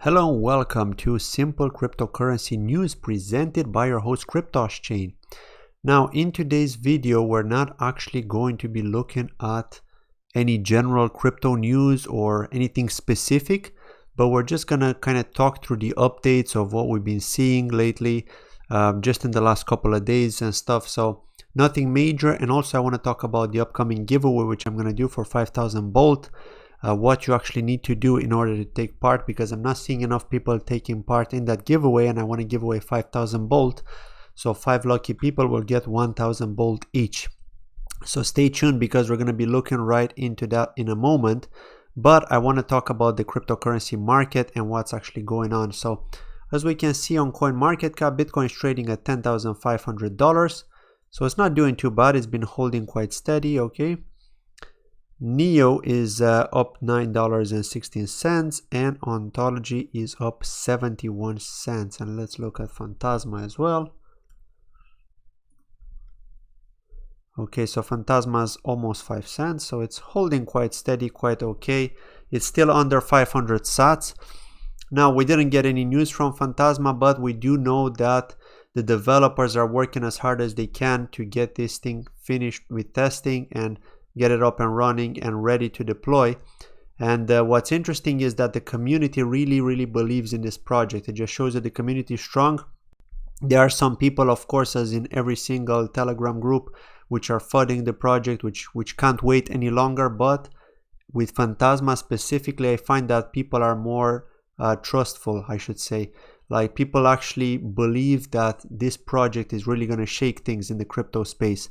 Hello and welcome to Simple Cryptocurrency News presented by your host CryptoSchain. Now in today's video we're not actually going to be looking at any general crypto news or anything specific, but we're just gonna kind of talk through the updates of what we've been seeing lately, just in the last couple of days and stuff. So nothing major. And also I want to talk about the upcoming giveaway which I'm gonna do for 5,000 Bolt. What you actually need to do in order to take part, because I'm not seeing enough people taking part in that giveaway, and I want to give away 5,000 Bolt. So 5 lucky people will get 1,000 Bolt each. So stay tuned because we're going to be looking right into that in a moment. But I want to talk about the cryptocurrency market and what's actually going on. So as we can see on CoinMarketCap, Bitcoin is trading at $10,500. So it's not doing too bad. It's been holding quite steady. Okay. NEO is up $9.16 and Ontology is up 71 cents. And let's look at Phantasma as well. Okay, so Phantasma is almost 5 cents, so it's holding quite steady, quite okay. It's still under 500 sats. Now, we didn't get any news from Phantasma, but we do know that the developers are working as hard as they can to get this thing finished with testing and get it up and running and ready to deploy. And what's interesting is that the community really believes in this project. It just shows that the community is strong. There are some people, of course, as in every single Telegram group, which are flooding the project, which can't wait any longer. But with Phantasma specifically, I find that people are more trustful, I should say. Like, people actually believe that this project is really going to shake things in the crypto space.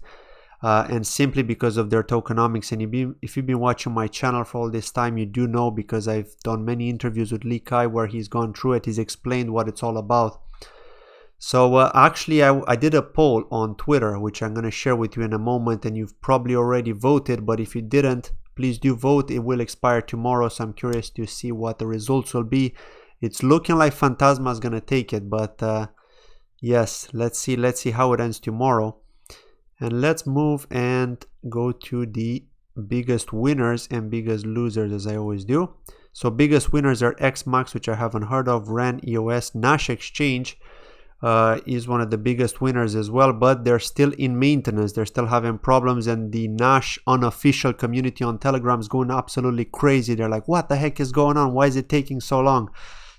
And simply because of their tokenomics. And if you've been watching my channel for all this time, you do know, because I've done many interviews with Lee Kai where he's gone through it. He's explained what it's all about. So actually I did a poll on Twitter, which I'm going to share with you in a moment, and you've probably already voted, but if you didn't, please do vote. It will expire tomorrow, so I'm curious to see what the results will be. It's looking like Phantasma is going to take it, but yes, let's see how it ends tomorrow. And let's move and go to the biggest winners and biggest losers, as I always do. So biggest winners are XMAX, which I haven't heard of, RAN, EOS, Nash Exchange is one of the biggest winners as well, but they're still in maintenance. They're still having problems, and the Nash unofficial community on Telegram is going absolutely crazy. They're like, what the heck is going on? Why is it taking so long?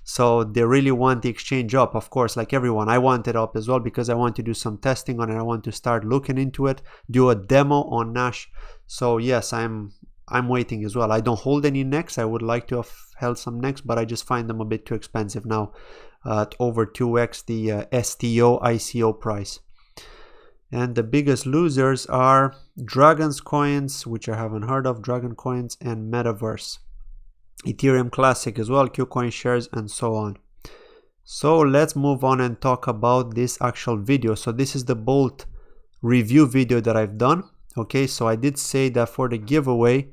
So they really want the exchange up, of course, like everyone. I want it up as well because I want to do some testing on it. I want to start looking into it, do a demo on Nash. So yes, I'm waiting as well. I don't hold any necks. I would like to have held some necks, but I just find them a bit too expensive now at over 2x the STO ICO price. And the biggest losers are Dragon's Coins, which I haven't heard of, Dragon Coins, and Metaverse. Ethereum Classic as well, KuCoin shares, and so on. So let's move on and talk about this actual video. So this is the Bolt review video that I've done. Okay, so I did say that for the giveaway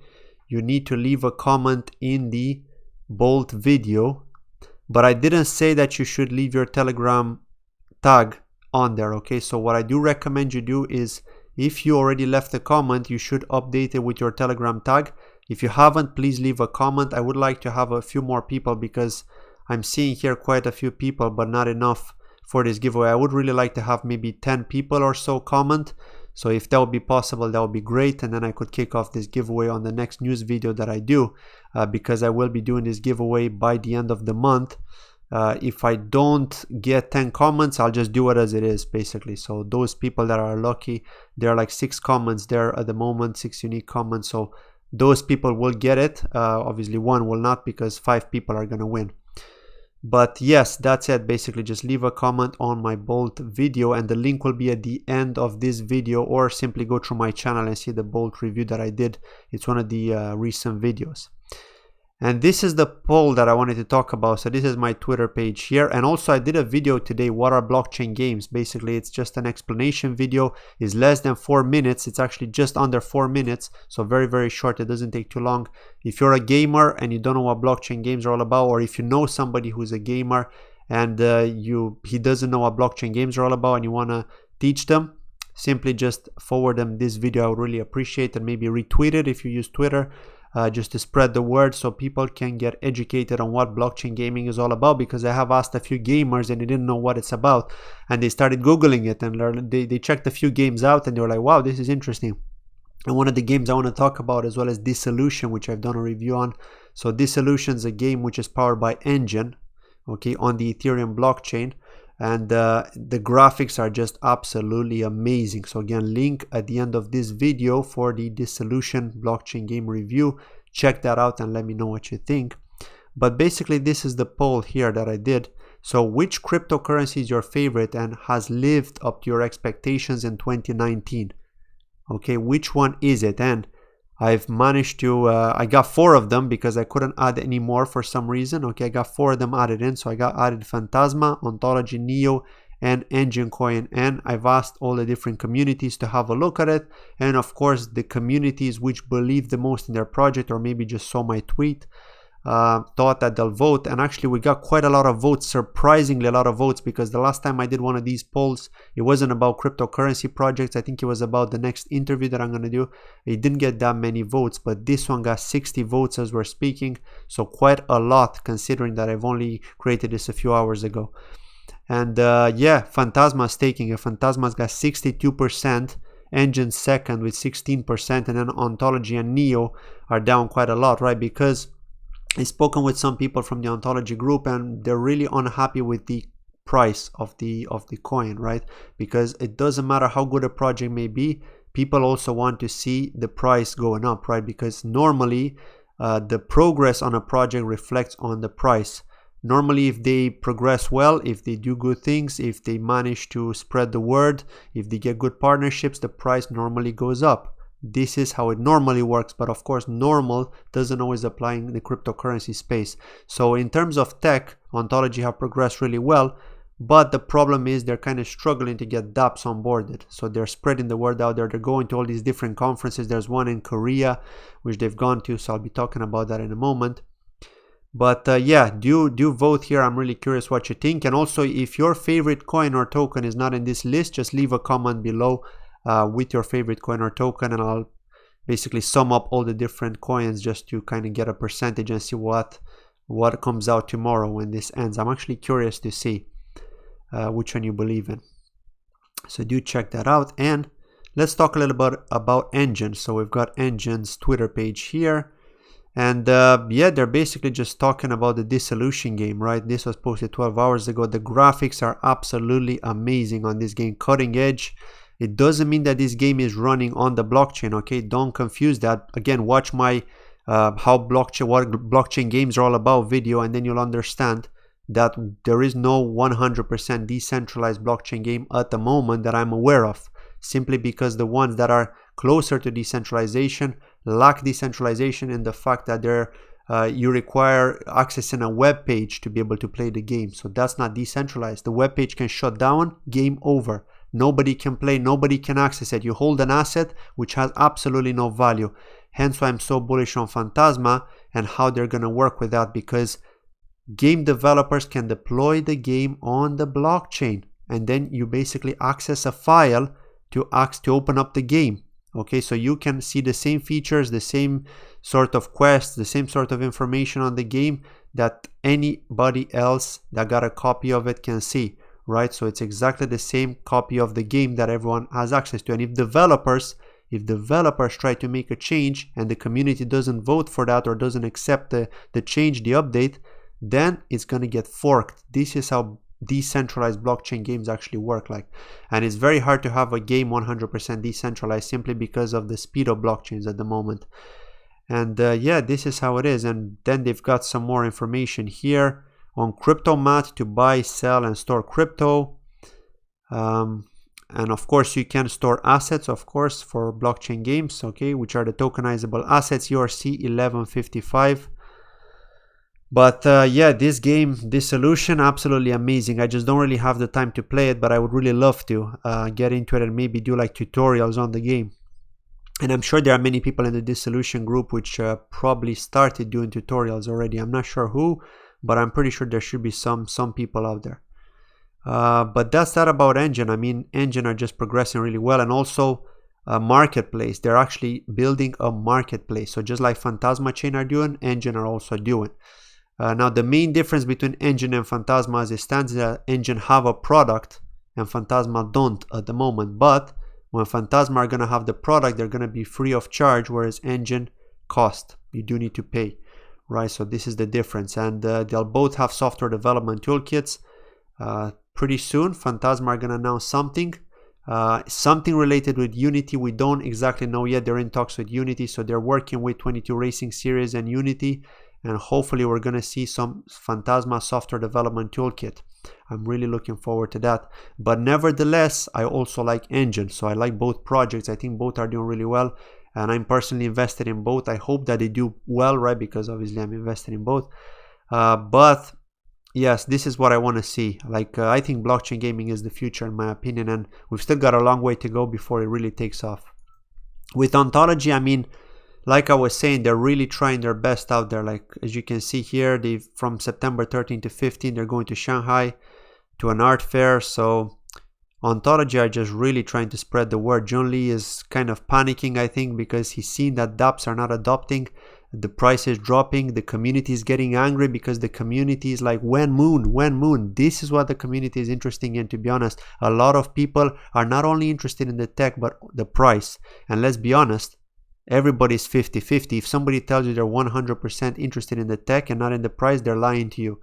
you need to leave a comment in the Bolt video, but I didn't say that you should leave your Telegram tag on there. Okay, so what I do recommend you do is, if you already left a comment, you should update it with your Telegram tag. If you haven't, please leave a comment. I would like to have a few more people because I'm seeing here quite a few people, but not enough for this giveaway. I would really like to have maybe 10 people or so comment. So if that would be possible, that would be great. And then I could kick off this giveaway on the next news video that I do, because I will be doing this giveaway by the end of the month. If I don't get 10 comments, I'll just do it as it is, basically. So those people that are lucky, there are like 6 comments there at the moment, 6 unique comments. So those people will get it. Obviously one will not, because 5 people are going to win. But yes, that's it. Basically just leave a comment on my Bolt video, and the link will be at the end of this video, or simply go through my channel and see the Bolt review that I did. It's one of the recent videos. And this is the poll that I wanted to talk about. So this is my Twitter page here. And also I did a video today, what are blockchain games? Basically it's just an explanation video. It's less than 4 minutes. It's actually just under 4 minutes. So very short. It doesn't take too long. If you're a gamer and you don't know what blockchain games are all about, or if you know somebody who's a gamer and he doesn't know what blockchain games are all about and you want to teach them, simply just forward them this video. I would really appreciate it. Maybe retweet it if you use Twitter. just to spread the word so people can get educated on what blockchain gaming is all about, because I have asked a few gamers and they didn't know what it's about, and they started Googling it and they checked a few games out and they were like, wow, this is interesting. And one of the games I want to talk about as well is Dissolution, which I've done a review on. So Dissolution is a game which is powered by ENJIN, okay, on the Ethereum blockchain. And the graphics are just absolutely amazing. So again, link at the end of this video for the Dissolution blockchain game review. Check that out and let me know what you think. But basically, this is the poll here that I did. So which cryptocurrency is your favorite and has lived up to your expectations in 2019? Okay, which one is it? And I've managed to, I got 4 of them because I couldn't add any more for some reason. Okay, I got 4 of them added in. So I got added Phantasma, Ontology, Neo, and ENJIN coin. And I've asked all the different communities to have a look at it. And of course, the communities which believe the most in their project, or maybe just saw my tweet, thought that they'll vote. And actually we got quite a lot of votes, surprisingly a lot of votes, because the last time I did one of these polls, it wasn't about cryptocurrency projects. I think it was about the next interview that I'm going to do. It didn't get that many votes, but this one got 60 votes as we're speaking, so quite a lot considering that I've only created this a few hours ago. And yeah, Phantasma's taking it. Phantasma's got 62%, ENJIN second with 16%, and then Ontology and Neo are down quite a lot, right? Because I've spoken with some people from the Ontology group and they're really unhappy with the price of the coin, right? Because it doesn't matter how good a project may be, people also want to see the price going up, right? Because normally the progress on a project reflects on the price. Normally, if they progress well, if they do good things, if they manage to spread the word, if they get good partnerships, the price normally goes up. This is how it normally works, but of course normal doesn't always apply in the cryptocurrency space. So in terms of tech, Ontology have progressed really well, but the problem is they're kind of struggling to get dApps onboarded. So they're spreading the word out there. They're going to all these different conferences. There's one in Korea which they've gone to, so I'll be talking about that in a moment. But yeah, do vote here. I'm really curious what you think. And also, if your favorite coin or token is not in this list, just leave a comment below with your favorite coin or token, and I'll basically sum up all the different coins just to kind of get a percentage and see what comes out tomorrow when this ends. I'm actually curious to see which one you believe in. So do check that out, and let's talk a little bit about ENJIN. So we've got ENJIN's Twitter page here, and yeah, they're basically just talking about the Dissolution game, right? This was posted 12 hours ago. The graphics are absolutely amazing on this game, cutting edge. It doesn't mean that this game is running on the blockchain, okay? Don't confuse that. Again, watch my what blockchain games are all about video, and then you'll understand that there is no 100% decentralized blockchain game at the moment that I'm aware of, simply because the ones that are closer to decentralization lack decentralization in the fact that they're you require accessing a web page to be able to play the game. So that's not decentralized. The web page can shut down, game over. Nobody can play, nobody can access it. You hold an asset which has absolutely no value. Hence why I'm so bullish on Phantasma and how they're going to work with that, because game developers can deploy the game on the blockchain, and then you basically access a file to open up the game. Okay, so you can see the same features, the same sort of quests, the same sort of information on the game that anybody else that got a copy of it can see, right? So it's exactly the same copy of the game that everyone has access to. And if developers try to make a change and the community doesn't vote for that or doesn't accept the change, the update, then it's going to get forked. This is how decentralized blockchain games actually work like. And it's very hard to have a game 100% decentralized simply because of the speed of blockchains at the moment. And yeah, this is how it is. And then they've got some more information here on CryptoMat to buy, sell, and store crypto. And of course, you can store assets, of course, for blockchain games, okay, which are the tokenizable assets, ERC 1155. But yeah, this game, Dissolution, absolutely amazing. I just don't really have the time to play it, but I would really love to get into it and maybe do like tutorials on the game. And I'm sure there are many people in the Dissolution group which probably started doing tutorials already. I'm not sure who, but I'm pretty sure there should be some people out there. But that's that about ENJIN. I mean, ENJIN are just progressing really well. And also, a marketplace. They're actually building a marketplace. So just like Phantasma chain are doing, ENJIN are also doing. Now the main difference between ENJIN and Phantasma as it stands is that ENJIN have a product and Phantasma don't at the moment. But when Phantasma are going to have the product, they're going to be free of charge, whereas ENJIN cost. You do need to pay, right? So this is the difference. And they'll both have software development toolkits. Pretty soon, Phantasma are going to announce something. Something related with Unity. We don't exactly know yet. They're in talks with Unity, so they're working with 22 Racing Series and Unity, and hopefully we're going to see some Phantasma software development toolkit. I'm really looking forward to that. But nevertheless, I also like ENJIN, so I like both projects. I think both are doing really well, and I'm personally invested in both. I hope that they do well, right? Because obviously I'm invested in both. But yes, this is what I want to see. Like I think blockchain gaming is the future in my opinion, and we've still got a long way to go before it really takes off. With Ontology, I mean, like I was saying, they're really trying their best out there. Like as you can see here, they've from September 13 to 15, they're going to Shanghai to an art fair. So Ontology are just really trying to spread the word. John Lee is kind of panicking, I think, because he's seen that dApps are not adopting. The price is dropping. The community is getting angry because the community is like, when moon, when moon. This is what the community is interested in, to be honest. A lot of people are not only interested in the tech, but the price. And let's be honest, everybody's 50-50. If somebody tells you they're 100% interested in the tech and not in the price, they're lying to you.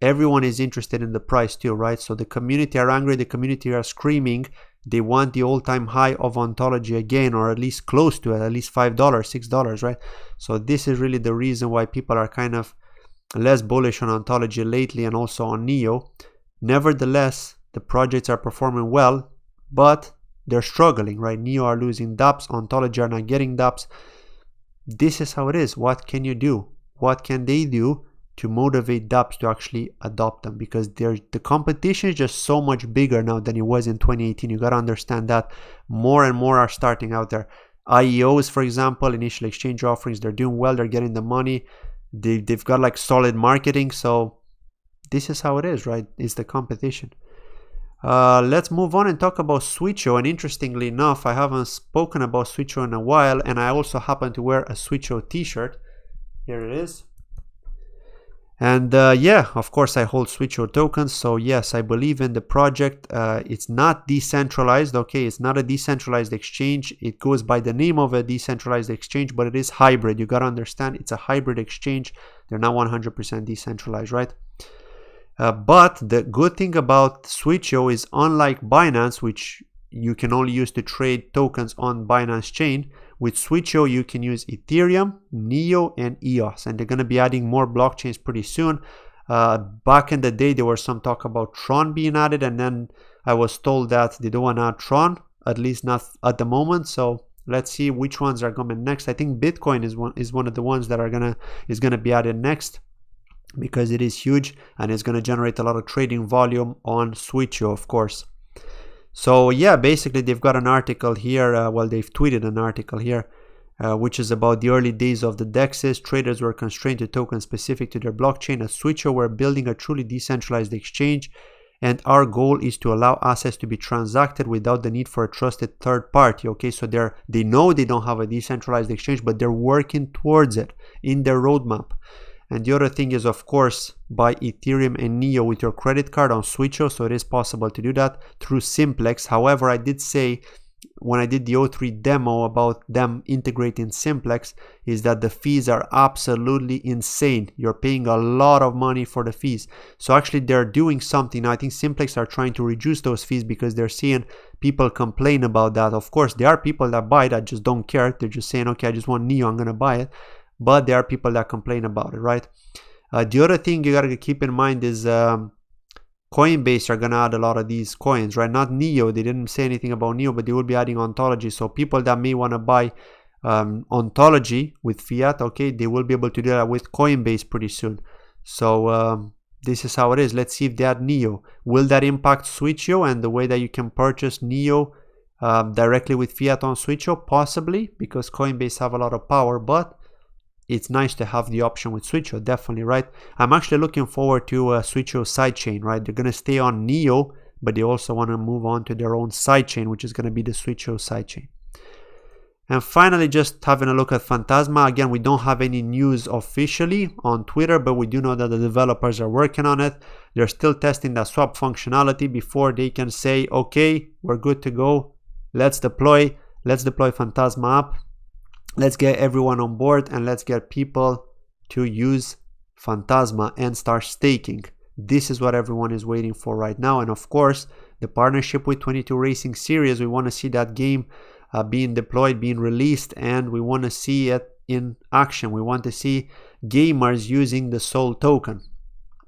Everyone is interested in the price too, right? So the community are angry, the community are screaming. They want the all-time high of Ontology again, or at least close to it, at least $5, $6, right? So this is really the reason why people are kind of less bullish on Ontology lately, and also on Neo. Nevertheless, the projects are performing well, but they're struggling, right? Neo are losing dApps, Ontology are not getting dApps. This is how it is. What can you do? What can they do to motivate dApps to actually adopt them? Because the competition is just so much bigger now than it was in 2018. You got to understand that more and more are starting out there. IEOs, for example, initial exchange offerings, they're doing well. They're getting the money. They've got like solid marketing. So this is how it is, right? It's the competition. Let's move on and talk about SWITCHEO. And interestingly enough, I haven't spoken about SWITCHEO in a while, and I also happen to wear a SWITCHEO t-shirt. Here it is. And yeah, of course I hold SWITCHEO tokens. So yes, I believe in the project. It's not decentralized, okay? It's not a decentralized exchange. It goes by the name of a decentralized exchange, but it is hybrid. You gotta understand, it's a hybrid exchange. They're not 100% decentralized, right? But the good thing about SWITCHEO is, unlike Binance, which you can only use to trade tokens on Binance chain, with SWITCHEO you can use Ethereum, Neo, and EOS, and they're going to be adding more blockchains pretty soon. Back in the day, there was some talk about Tron being added, and then I was told that they don't want to add Tron, at least not at the moment. So let's see which ones are coming next. I think Bitcoin is one of the ones that is gonna be added next, because it is huge and it's going to generate a lot of trading volume on SWITCHEO, of course. So yeah, basically they've got an article here, well, they've tweeted an article here, which is about the early days of the DEXs. Traders were constrained to tokens specific to their blockchain. At SWITCHEO, we're building a truly decentralized exchange, and our goal is to allow assets to be transacted without the need for a trusted third party. Okay, so they know they don't have a decentralized exchange, but they're working towards it in their roadmap. And the other thing is, of course, buy Ethereum and Neo with your credit card on SWITCHEO. So it is possible to do that through Simplex. However, I did say when I did the O3 demo about them integrating Simplex, is that the fees are absolutely insane. You're paying a lot of money for the fees. So actually they're doing something. I think Simplex are trying to reduce those fees because they're seeing people complain about that. Of course, there are people that buy that just don't care. They're just saying, okay, I just want Neo, I'm going to buy it. But there are people that complain about it, right? The other thing you gotta keep in mind is Coinbase are gonna add a lot of these coins, right? Not Neo. They didn't say anything about Neo, but they will be adding Ontology. So people that may want to buy Ontology with fiat, okay, they will be able to do that with Coinbase pretty soon. So this is how it is. Let's see if they add Neo. Will that impact SWITCHEO and the way that you can purchase Neo directly with fiat on SWITCHEO? Possibly, because Coinbase have a lot of power, but it's nice to have the option with SWITCHEO, definitely, right? I'm actually looking forward to a SWITCHEO sidechain, right? They're going to stay on Neo, but they also want to move on to their own sidechain, which is going to be the SWITCHEO sidechain. And finally, just having a look at Phantasma. Again, we don't have any news officially on Twitter, but we do know that the developers are working on it. They're still testing that swap functionality before they can say, okay, we're good to go. Let's deploy Phantasma app. Let's get everyone on board and let's get people to use Phantasma and start staking. This is what everyone is waiting for right now. And of course, the partnership with 22 Racing Series, we want to see that game being deployed, being released, and we want to see it in action. We want to see gamers using the Soul token.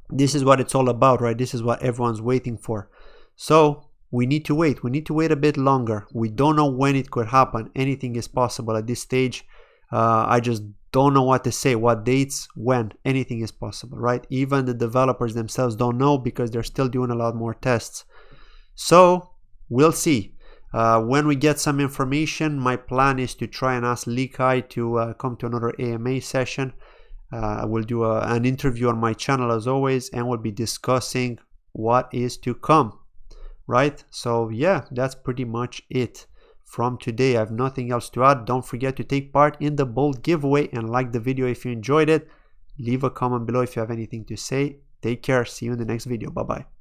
This is what it's all about, right? This is what everyone's waiting for. So we need to wait. We need to wait a bit longer. We don't know when it could happen. Anything is possible at this stage. I just don't know what to say, what dates, when. Anything is possible, right? Even the developers themselves don't know because they're still doing a lot more tests. So we'll see. When we get some information, my plan is to try and ask Likai to come to another AMA session. We'll do an interview on my channel as always, and we'll be discussing what is to come, right? So yeah, that's pretty much it from today. I have nothing else to add. Don't forget to take part in the Bolt giveaway and like the video if you enjoyed it. Leave a comment below if you have anything to say. Take care. See you in the next video. Bye bye.